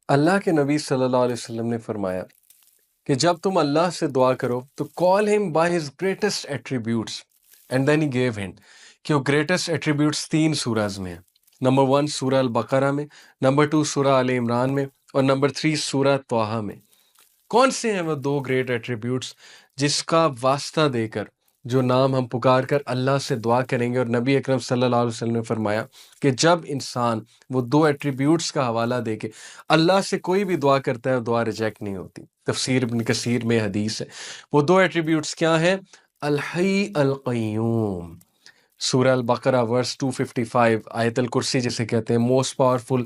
अल्लाह के नबी सल्लल्लाहु अलैहि वसल्लम ने फरमाया कि जब तुम अल्लाह से दुआ करो तो call him by his greatest attributes and then he gave hint कि वो ग्रेटेस्ट एट्रीब्यूट्स 3 सूराज में है। नंबर 1 सूरा अल बकरा में, नंबर 2 सूरा आल इमरान में और नंबर 3 सूरा तौहा में। कौन से हैं वो 2 ग्रेट एट्रीब्यूट्स जिसका वास्ता देकर जो नाम हम पुकार कर अल्लाह से दुआ करेंगे। और नबी अकरम सल्लल्लाहु अलैहि वसल्लम ने फरमाया कि जब इंसान वो 2 एट्रीब्यूट्स का हवाला दे के अल्लाह से कोई भी दुआ करता है, दुआ रिजेक्ट नहीं होती। तफसीर इब्न कसीर में हदीस है। वो 2 एट्रीब्यूट्स क्या हैं? अल हई अल क़य्यूम, सूरह अल बकरा वर्स 255, आयतल कुर्सी जिसे कहते हैं, most powerful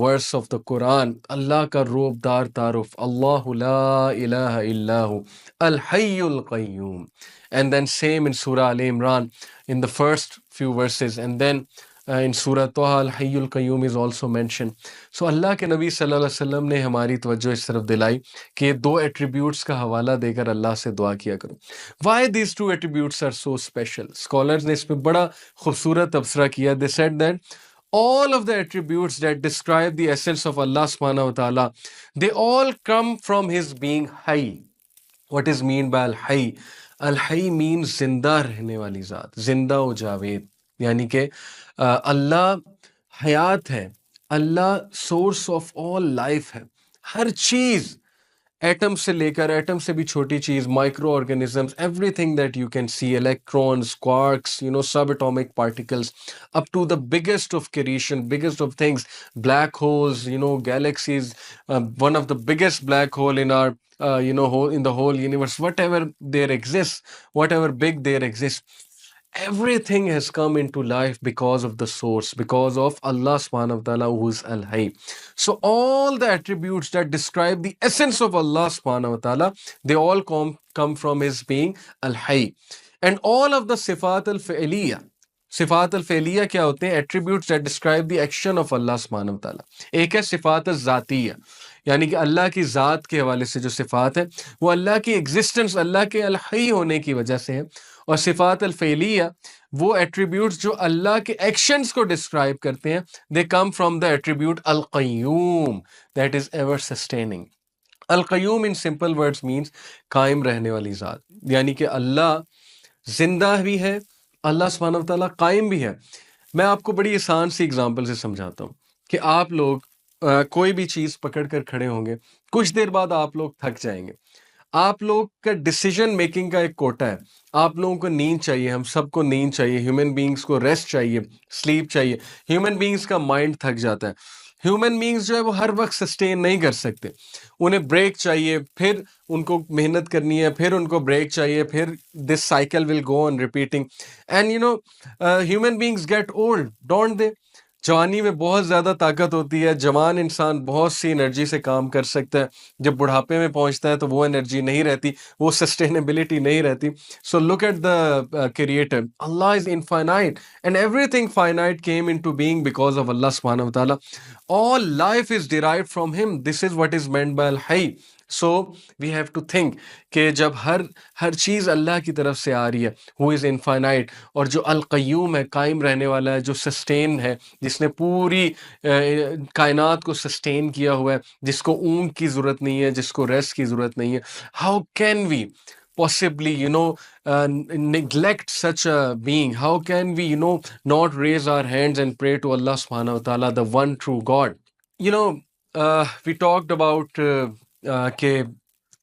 verse of the Quran, Allah का रूबदार तारुफ, अल्लाहु ला इलाहा इल्लाहु अल हय्युल क़य्यूम। एंड देन सेम इन सूरह अल Imran in the first few verses, and then in Surah Taha al Hayyul Qayyum is also mentioned. So अल्लाह के नबी सल्लल्लाहु अलैहि वसल्लम ने हमारी तवज्जो इस तरफ दिलाई कि ये 2 एट्रीब्यूट्स का हवाला देकर अल्लाह से दुआ किया करो। Why these 2 attributes are so special? Scholars ने इस पे बड़ा खूबसूरत तबसरा किया। They said that all of the attributes that describe the essence of Allah subhanahu wa ta'ala, they all come from his being high. What is mean by al-hayy? Al-hayy means जिंदा रहने वाली ज़ात, जिंदा व जावेद, यानी कि अल्लाह हयात है, अल्लाह सोर्स ऑफ ऑल लाइफ है। हर चीज़, एटम से लेकर, एटम से भी छोटी चीज, micro organisms, everything that you can see, electrons, quarks, subatomic particles, up to the biggest of creation, biggest of things, black holes, galaxies, one of the biggest black hole in our in the whole universe, whatever there exists, whatever big there exists, everything has come into life because of the source, because of Allah subhanahu wa ta'ala, who is al-hayy. So all the attributes that describe the essence of Allah subhanahu wa ta'ala, they all come from his being al-hayy. And all of the sifat al-fi'liya, सिफात अल-फ़ेलिया क्या होते हैं? Attributes that describe the action of Allah सुब्हानहू व तआला। एक है सिफात अज़-ज़ातिया, यानी कि अल्लाह की ज़ात के हवाले से जो सिफात है वो अल्लाह की एग्जिस्टेंस, अल्लाह के अल-हय्य होने की वजह से है। और सिफात अल-फ़ेलिया वो एट्रीब्यूट्स जो अल्लाह के एक्शंस को डिस्क्राइब करते हैं, they come from the attribute अल-क़य्यूम, दैट इज एवर सस्टेनिंग। अल-क़य्यूम इन सिंपल वर्ड्स मीन्स कायम रहने वाली ज़ात, यानी कि अल्लाह जिंदा भी है, अल्लाह सुब्हानहू व तआला कायम भी है। मैं आपको बड़ी आसान सी एग्जांपल से समझाता हूँ कि आप लोग कोई भी चीज़ पकड़ कर खड़े होंगे, कुछ देर बाद आप लोग थक जाएंगे। आप लोग का डिसीजन मेकिंग का एक कोटा है। आप लोगों को नींद चाहिए, हम सबको नींद चाहिए, ह्यूमन बीइंग्स को रेस्ट चाहिए, स्लीप चाहिए। ह्यूमन बीइंग्स का माइंड थक जाता है। ह्यूमन बीइंग्स जो है वो हर वक्त सस्टेन नहीं कर सकते, उन्हें ब्रेक चाहिए, फिर उनको मेहनत करनी है, फिर उनको ब्रेक चाहिए, फिर this cycle will go on repeating. And human beings get old, don't they? जवानी में बहुत ज़्यादा ताकत होती है, जवान इंसान बहुत सी एनर्जी से काम कर सकता है। जब बुढ़ापे में पहुंचता है तो वो एनर्जी नहीं रहती, वो सस्टेनेबिलिटी नहीं रहती। So look at the creator, Allah is infinite and everything finite came into being because of Allah सुब्हानहू व तआला। All life is derived from him, this is what is meant by अल हय्य। So we have to think कि जब हर चीज़ अल्लाह की तरफ से आ रही है, हु इज़ इनफाइनाइट, और जो अल क़य्यूम है, कायम रहने वाला है, जो सस्टेन है, जिसने पूरी कायनात को सस्टेन किया हुआ है, जिसको ऊँग की ज़रूरत नहीं है, जिसको रेस्ट की ज़रूरत नहीं है, how can we possibly neglect such a being? How can we not raise our hands and pray to Allah subhanahu wa ta'ala, the one true God? We talked about कि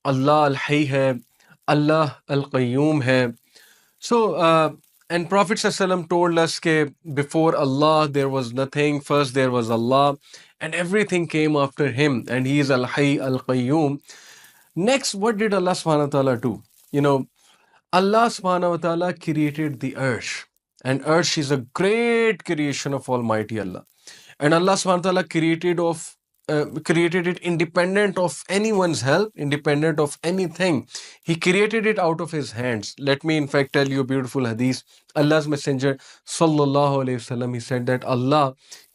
अल्लाह अल-हई है, अल्लाह अल-क़य्यूम है। So, and Prophet ﷺ told us that before Allah there was nothing, first there was Allah, and everything came after Him, and He is Al-Hayy Al-Qayyum. Next, what did Allah subhanahu wa ta'ala do? Allah subhanahu wa ta'ala created the earth, and earth is a great creation of Almighty Allah. And Allah subhanahu wa ta'ala created it independent of anyone's help, independent of anything. He created it out of his hands. Let me in fact tell you a beautiful hadith. Allah's messenger sallallahu alaihi wasallam, he said that Allah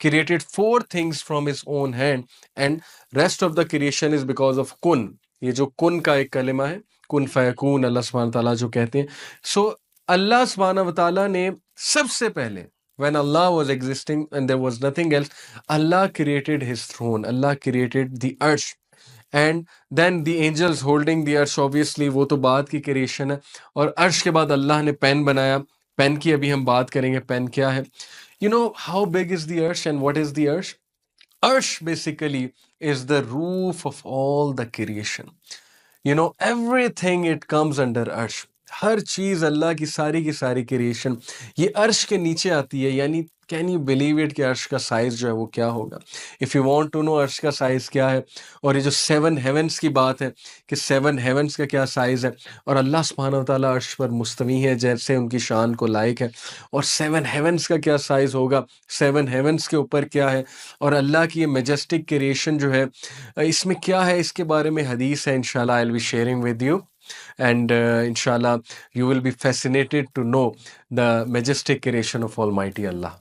created 4 things from his own hand, and rest of the creation is because of kun. ये जो कुन का एक कलिमा है, कुन फयकून, अल्लाह सुब्हानहू व तआला जो कहते हैं। सो अल्लाह सुब्हानहू व तआला ने सबसे पहले when Allah was existing and there was nothing else, Allah created his throne, Allah created the arsh. And then the angels holding the अर्श, ऑब्वियसली वो तो बाद की क्रिएशन है. और अर्श के बाद अल्लाह ने पेन बनाया. पेन की अभी हम बात करेंगे, पेन क्या है. You know how big is the अर्श एंड व्हाट इज द अर्श. अर्श basically is the roof of all the creation. You know, everything it comes under arsh. हर चीज अल्लाह की सारी क्रिएशन ये अर्श के नीचे आती है. यानी कैन यू बिलीव इट कि अर्श का साइज जो है वो क्या होगा. If you want to know अर्श का साइज क्या है, और ये जो 7 हेवंस की बात है कि 7 हेवंस का क्या साइज है, और अल्लाह सुब्हानहू व तआला अर्श पर मुस्तवी है जैसे उनकी शान को लायक है, और 7 हेवंस का क्या साइज होगा, 7 हेवंस के ऊपर क्या है, और अल्लाह की ये मेजेस्टिक क्रिएशन जो है इसमें क्या है, इसके बारे में हदीस है. इंशाल्लाह I will be sharing with you, and inshallah you will be fascinated to know the majestic creation of Almighty Allah.